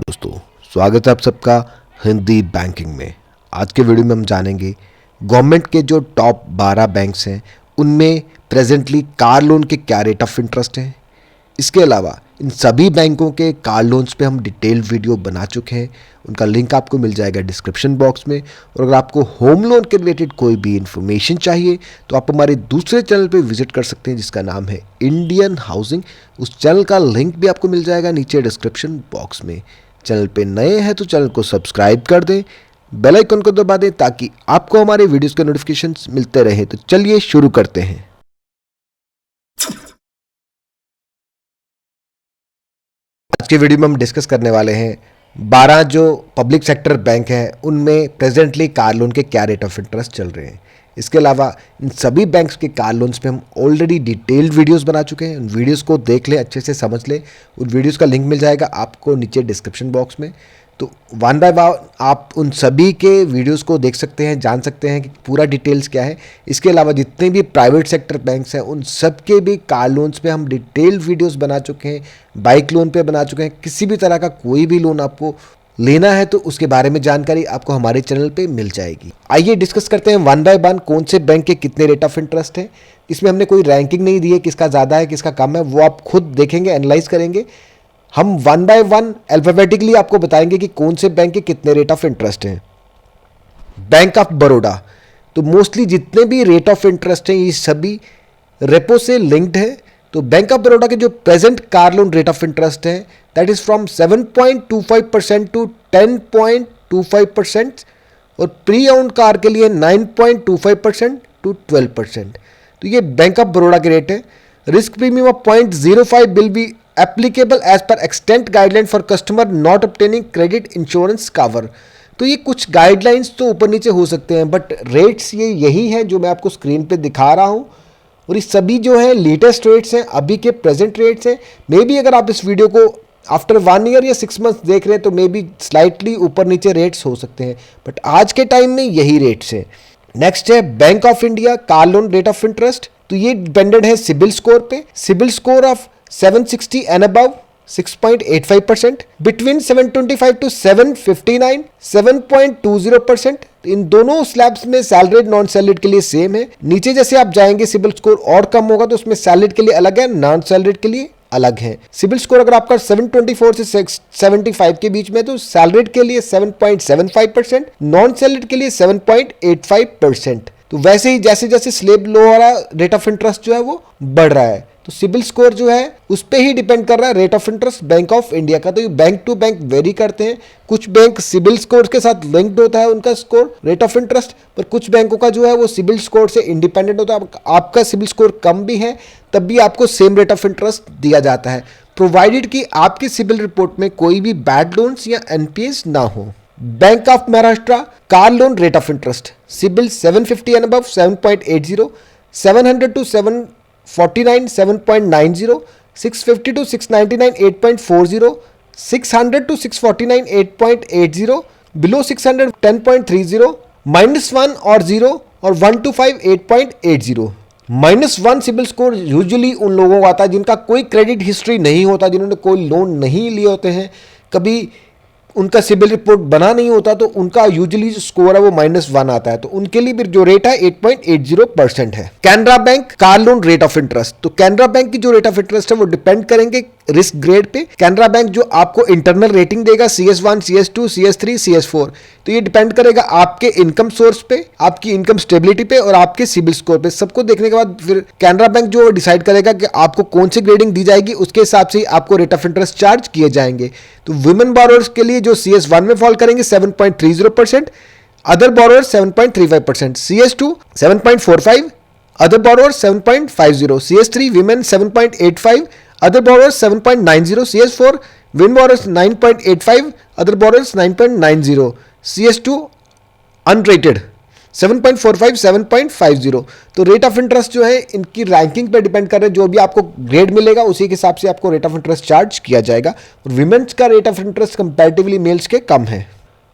दोस्तों, स्वागत है आप सबका हिंदी बैंकिंग में। आज के वीडियो में हम जानेंगे गवर्नमेंट के जो टॉप 12 बैंक्स हैं उनमें प्रेजेंटली कार लोन के क्या रेट ऑफ इंटरेस्ट हैं। इसके अलावा इन सभी बैंकों के कार लोन्स पे हम डिटेल्ड वीडियो बना चुके हैं, उनका लिंक आपको मिल जाएगा डिस्क्रिप्शन बॉक्स में। और अगर आपको होम लोन के रिलेटेड कोई भी इंफॉर्मेशन चाहिए तो आप हमारे दूसरे चैनल पे विजिट कर सकते हैं जिसका नाम है इंडियन हाउसिंग। उस चैनल का लिंक भी आपको मिल जाएगा नीचे डिस्क्रिप्शन बॉक्स में। चैनल पे नए हैं तो चैनल को सब्सक्राइब कर दें, बेल आइकन को दबा दें ताकि आपको हमारे वीडियोस के नोटिफिकेशंस मिलते रहे। तो चलिए शुरू करते हैं। आज के वीडियो में हम डिस्कस करने वाले हैं 12 जो पब्लिक सेक्टर बैंक हैं उनमें प्रेजेंटली कार लोन के क्या रेट ऑफ इंटरेस्ट चल रहे हैं। इसके अलावा इन सभी बैंक्स के कार लोन्स पे हम ऑलरेडी डिटेल्ड वीडियोस बना चुके हैं। उन वीडियोस को देख लें, अच्छे से समझ लें। उन वीडियोस का लिंक मिल जाएगा आपको नीचे डिस्क्रिप्शन बॉक्स में। तो वन बाय वन आप उन सभी के वीडियोस को देख सकते हैं, जान सकते हैं कि पूरा डिटेल्स क्या है। इसके अलावा जितने भी प्राइवेट सेक्टर बैंक्स हैं उन सब के भी कार लोन्स पे हम डिटेल्ड वीडियोस बना चुके हैं, बाइक लोन पे बना चुके हैं। किसी भी तरह का कोई भी लोन आपको लेना है तो उसके बारे में जानकारी आपको हमारे चैनल पे मिल जाएगी। आइए डिस्कस करते हैं वन बाय वन कौन से बैंक के कितने रेट ऑफ इंटरेस्ट है। इसमें हमने कोई रैंकिंग नहीं दी है, किसका ज़्यादा है किसका कम है, वो आप खुद देखेंगे, एनालाइज करेंगे। हम वन बाय वन अल्फाबेटिकली आपको बताएंगे कि कौन से बैंक के कितने रेट ऑफ इंटरेस्ट हैं। बैंक ऑफ बड़ौदा, तो मोस्टली जितने भी रेट ऑफ इंटरेस्ट हैं ये सभी रेपो से लिंक्ड है। तो बैंक ऑफ बड़ौदा के जो present car loan rate of interest है दैट इज फ्रॉम 7.25% टू 10.25% और प्री ओन्ड कार के लिए 9.25% टू 12%। तो ये बैंक ऑफ बड़ौदा के रेट है। Risk premium of 0.05 will be applicable as per extent guideline for customer not obtaining credit insurance cover. तो ये कुछ गाइडलाइंस तो ऊपर नीचे हो सकते हैं बट रेट्स ये यही हैं जो मैं आपको स्क्रीन पे दिखा रहा हूँ। और ये सभी जो है लेटेस्ट रेट्स हैं, अभी के प्रेजेंट रेट्स हैं। मे बी अगर आप इस वीडियो को आफ्टर 1 ईयर या 6 मंथ्स देख रहे हैं तो मे बी स्लाइटली ऊपर नीचे रेट्स हो सकते हैं बट आज के टाइम में यही रेट्स हैं। नेक्स्ट है bank of India car loan rate of interest. तो ये डिपेंडेंट है सिबिल स्कोर पे। CIBIL score of 760 and above 6.85%, between 725 to 759 7.20%। इन दोनों स्लैब्स में सैलरीड नॉन सैलरीड के लिए सेम है। नीचे जैसे आप जाएंगे सिबिल स्कोर और कम होगा तो उसमें सैलरीड के लिए अलग है, नॉन सैलरीड के लिए अलग है। सिबिल स्कोर अगर आपका 724 से 675 के बीच में तो सैलरीड के लिए 7.75%, नॉन सैलरीड के लिए 7.85%। तो वैसे ही जैसे जैसे स्लैब लो हो रहा रेट ऑफ इंटरेस्ट जो है वो बढ़ रहा है। तो सिबिल स्कोर जो है उस पे ही डिपेंड कर रहा है rate of interest bank of India का। तो ये बैंक टू बैंक वेरी करते हैं। कुछ बैंक सिबिल स्कोर के साथ लिंक्ड होता है उनका स्कोर रेट ऑफ इंटरेस्ट, पर कुछ बैंकों का जो है वो सिबिल स्कोर से इंडिपेंडेंट होता है। आपका सिबिल स्कोर कम भी है तब भी आपको सेम रेट ऑफ इंटरेस्ट दिया जाता है, प्रोवाइडेड कि आपकी सिबिल रिपोर्ट में कोई भी बैड लोन्स या एनपीएस ना हो। Bank of Maharashtra car loan rate of interest, CIBIL 750 and above 7.80, 700 to 749 7.90, 650 to 699 8.40, 600 to 649 8.80, below 600 10.30, -1 और 0 और 1 to 5 8.80। -1 सिबिल स्कोर यूजुअली उन लोगों को आता है जिनका कोई क्रेडिट हिस्ट्री नहीं होता, जिन्होंने कोई लोन नहीं लिए होते हैं, कभी उनका सिबिल रिपोर्ट बना नहीं होता तो उनका यूजुअली जो स्कोर है वो -1 आता है। तो उनके लिए भी जो रेट है 8.80% है। Canara bank car loan rate of interest, तो कैनरा बैंक की जो रेट ऑफ इंटरेस्ट है वो डिपेंड करेंगे risk grade pay. Canara bank जो आपको इंटरनल रेटिंग देगा CS1 CS2 CS3 CS4, तो ये डिपेंड करेगा आपके इनकम सोर्स पे, आपकी इनकम स्टेबिलिटी पे और आपके सिबिल स्कोर पे। सबको देखने के बाद फिर कैनरा बैंक जो डिसाइड करेगा कि आपको कौन सी ग्रेडिंग दी जाएगी, उसके हिसाब से ही आपको रेट ऑफ इंटरेस्ट चार्ज किए जाएंगे। तो वुमेन बोरोअर्स के लिए जो CS1 में फॉल करेंगे 7.30%, other borrowers 7.35%, CS2 7.45, other borrowers 7.50, CS3 women 7.85, other borrowers 7.90, CS4 wind borrowers 9.85, other borrowers 9.90, CS2 unrated 7.45 7.50। तो रेट ऑफ इंटरेस्ट जो है इनकी रैंकिंग पे डिपेंड कर रहे हैं, जो भी आपको ग्रेड मिलेगा उसी के हिसाब से आपको रेट ऑफ इंटरेस्ट चार्ज किया जाएगा। और विमेन्स का rate of interest comparatively males के कम है।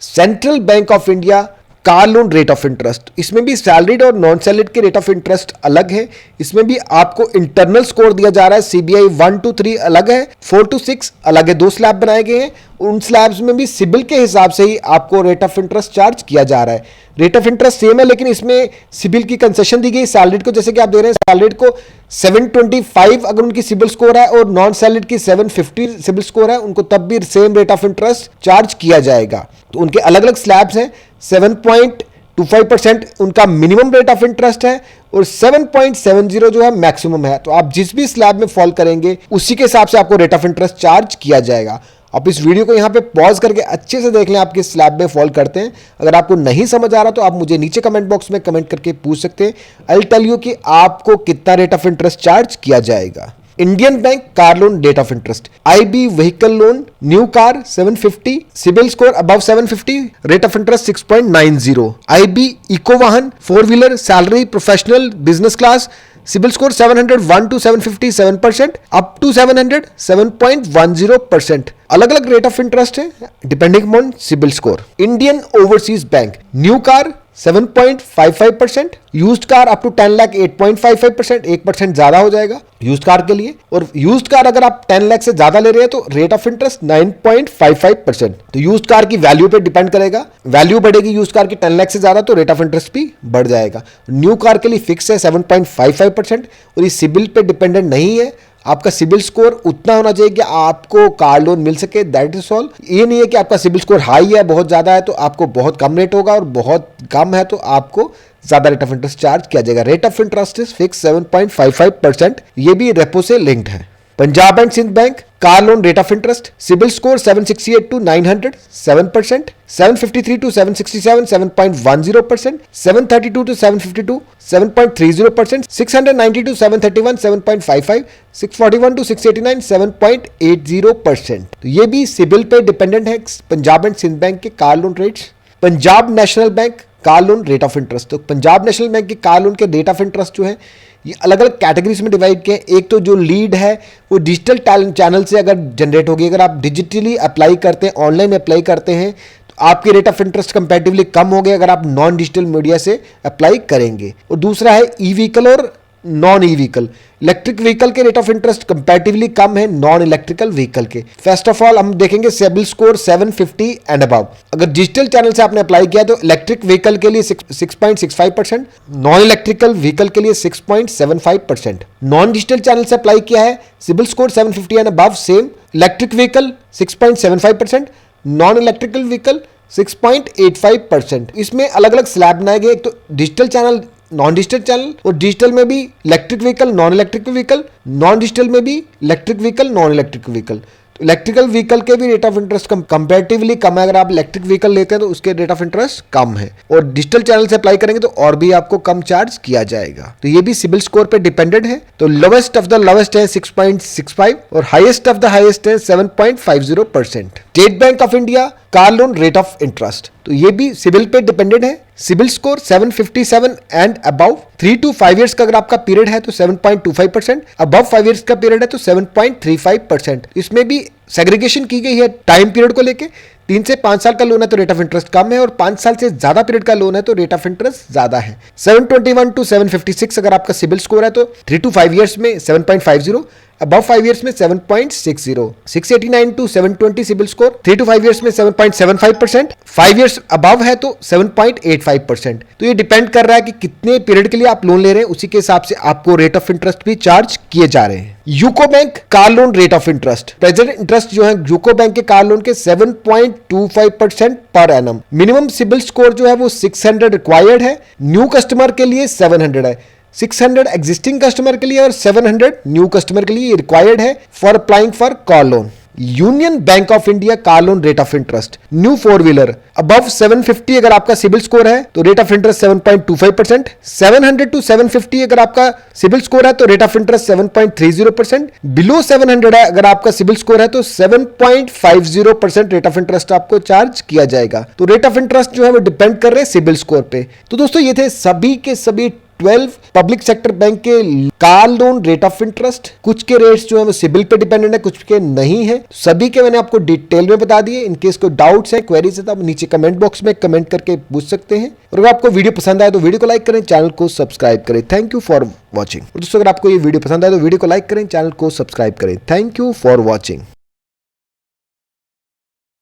Central bank of India car loan rate of interest. इसमें भी सैलरीड और नॉन सैलरीड के रेट ऑफ इंटरेस्ट अलग है। इसमें भी आपको इंटरनल स्कोर दिया जा रहा है। सीबीआई 1 to 3 अलग है, 4 to 6 अलग है। 2 स्लैब बनाए गए हैं। उन स्लैब्स में भी सिबिल के हिसाब से ही आपको रेट ऑफ इंटरेस्ट चार्ज किया जा रहा है। रेट ऑफ इंटरेस्ट सेम है, लेकिन इसमें सिबिल की कंसेशन दी गई। सैलरीड को जैसे कि आप दे रहे हैं, सैलरीड को 725 अगर उनकी सिबिल स्कोर है और नॉन सैलरीड की 750 सिबिल स्कोर है, उनको तब भी same rate of interest charge किया जाएगा। तो उनके अलग अलग स्लैब्स हैं। 7.25% उनका मिनिमम रेट ऑफ इंटरेस्ट है और 7.70 जो है मैक्सिमम है। तो आप जिस भी स्लैब में फॉल करेंगे उसी के हिसाब से आपको रेट ऑफ इंटरेस्ट चार्ज किया जाएगा। आप इस वीडियो को यहाँ पे पॉज करके अच्छे से देख लें आप किस स्लैब में फॉल करते हैं। अगर आपको नहीं समझ आ रहा तो आप मुझे नीचे कमेंट बॉक्स में कमेंट करके पूछ सकते हैं। आई विल टेल यू कि आपको कितना रेट ऑफ इंटरेस्ट चार्ज किया जाएगा। Indian bank car loan rate of interest, IB vehicle loan new car 750, CIBIL score above 750, rate of interest 6.90। IB eco वाहन 4 wheeler salary professional business class, CIBIL score 701 to 750 7%, up to 700 7.10%। अलग अलग rate of interest है depending on CIBIL score. Indian overseas bank new car 7.55%, used car up to 10 lakh 8.55%, 1% ज्यादा हो जाएगा used car के लिए। और यूज्ड कार अगर आप 10 लाख से ज्यादा ले रहे हैं तो रेट ऑफ इंटरेस्ट 9.55%। तो यूज्ड कार की वैल्यू पे डिपेंड करेगा। वैल्यू बढ़ेगी यूज्ड कार की 10 लाख से ज्यादा तो रेट ऑफ इंटरेस्ट भी बढ़ जाएगा। न्यू कार के लिए फिक्स है 7.55% और ये सिबिल पे डिपेंडेंट नहीं है। आपका सिबिल स्कोर उतना होना चाहिए कि आपको कार लोन मिल सके, दैट इज ऑल। ये नहीं है कि आपका सिबिल स्कोर हाई है, बहुत ज्यादा है तो आपको बहुत कम रेट होगा और बहुत कम है तो आपको ज्यादा रेट ऑफ इंटरेस्ट चार्ज किया जाएगा। Rate of interest is fix 7.55%। ये भी रेपो से लिंक्ड है। Punjab and Sindh bank car loan rate of interest, CIBIL score 768 to 900 7%, 753 to 767 7.10%, 732 to 752 7.30%, 690 to 731 7.55, 641 to 689 7.80%। तो ये भी सिबिल पे डिपेंडेंट है पंजाब एंड सिंध बैंक के car loan rates. Punjab national bank car loan rate of interest, तो पंजाब नेशनल बैंक के कार लोन के rate of interest जो है ये अलग अलग कैटेगरीज में डिवाइड किए हैं। एक तो जो लीड है वो डिजिटल चैनल से अगर जनरेट होगी, अगर आप डिजिटली अप्लाई करते हैं, ऑनलाइन अप्लाई करते हैं तो आपके रेट ऑफ इंटरेस्ट कंपैरेटिवली कम हो गए अगर आप नॉन डिजिटल मीडिया से अप्लाई करेंगे। और दूसरा है ई व्हीकल और non e vehicle. Electric vehicle के रेट ऑफ इंटरेस्ट कंपैरेटिवली कम है नॉन इलेक्ट्रिकल व्हीकल के। फर्स्ट ऑफ ऑल हम देखेंगे सिबिल स्कोर 750 एंड अबव। अगर डिजिटल चैनल से आपने अप्लाई किया तो इलेक्ट्रिक व्हीकल के लिए 6.65%, नॉन इलेक्ट्रिकल व्हीकल के लिए 6.75%। नॉन डिजिटल चैनल से अप्लाई किया है, CIBIL score 750 and above same. Electric vehicle 6.75%, non electrical vehicle 6.85%। इसमें अलग अलग स्लैब बनाए गए। एक तो digital channel, non digital channel, और डिजिटल में भी electric vehicle, non electric vehicle, non digital में भी electric vehicle, non electric vehicle. तो इलेक्ट्रिकल व्हीकल के भी रेट ऑफ इंटरेस्ट कंपैरेटिवली कम है। अगर आप इलेक्ट्रिक व्हीकल लेते हैं तो उसके रेट ऑफ इंटरेस्ट कम है और डिजिटल चैनल से अप्लाई करेंगे तो और भी आपको कम चार्ज किया जाएगा। तो ये भी सिबिल स्कोर पे डिपेंडेंट है। तो लोवेस्ट ऑफ द लोवेस्ट है 6.65 और हाईएस्ट ऑफ द हाईएस्ट है 7.50%। State bank of India car loan rate of interest, तो ये भी सिबिल पे डिपेंडेंट है। CIBIL score 757 and above. 3 to 5 years का अगर आपका पीरियड है तो 7.25%, अबव 5 इयर्स का पीरियड है तो 7.35%। इसमें भी सेग्रीगेशन की गई है टाइम पीरियड को लेके। 3 से 5 साल का लोन है तो रेट ऑफ इंटरेस्ट कम है और 5 साल से ज्यादा पीरियड का लोन है तो रेट ऑफ इंटरेस्ट ज्यादा है। 721 to 756 अगर आपका सिबिल स्कोर है तो 3 to 5 इयर्स में 7.50, अबव 5 इयर्स में 7.60। 689 to 720 CIBIL score, 3 to 5 years में 7.75%, 5 इयर्स अबव है तो 7.85%। तो ये डिपेंड कर रहा है कि कितने पीरियड के लिए आप लोन ले रहे हैं, उसी के हिसाब से आपको रेट ऑफ इंटरेस्ट भी चार्ज किए जा रहे हैं। UCO bank car loan rate of interest, present interest जो है यूको बैंक के कार लोन के 7.25% per annum. Minimum CIBIL score जो है वो 600 रिक्वायर्ड है। न्यू कस्टमर के लिए 700 है, 600 एग्जिस्टिंग कस्टमर के लिए और 700 न्यू कस्टमर के लिए रिक्वायर्ड है for applying for car loan. Union bank of India car loan rate of interest, new 4 wheeler above 750 अगर आपका सिबिल स्कोर है तो रेट ऑफ इंटरेस्ट 7.25%, 700 to 750 अगर आपका सिबिल स्कोर है तो रेट ऑफ इंटरेस्ट 7.30%, बिलो 700 है अगर आपका सिबिल स्कोर है तो 7.50% रेट ऑफ इंटरेस्ट आपको चार्ज किया जाएगा। तो रेट ऑफ इंटरेस्ट जो है वो डिपेंड कर रहे हैं सिबिल स्कोर पे। तो दोस्तों ये थे सभी के सभी 12 पब्लिक सेक्टर बैंक के car loan rate of interest, कुछ के रेट्स जो है वो सिबिल पे डिपेंडेंट है, कुछ के नहीं है। सभी के मैंने आपको डिटेल में बता दिए। इन केस कोई डाउट्स है, क्वेरीज है तो आप नीचे कमेंट बॉक्स में कमेंट करके पूछ सकते हैं। और अगर आपको वीडियो पसंद आए तो वीडियो को लाइक करें, चैनल को सब्सक्राइब करें। Thank you for watching. दोस्तों अगर आपको ये वीडियो पसंद आए तो वीडियो को लाइक करें, चैनल को सब्सक्राइब करें। Thank you for watching.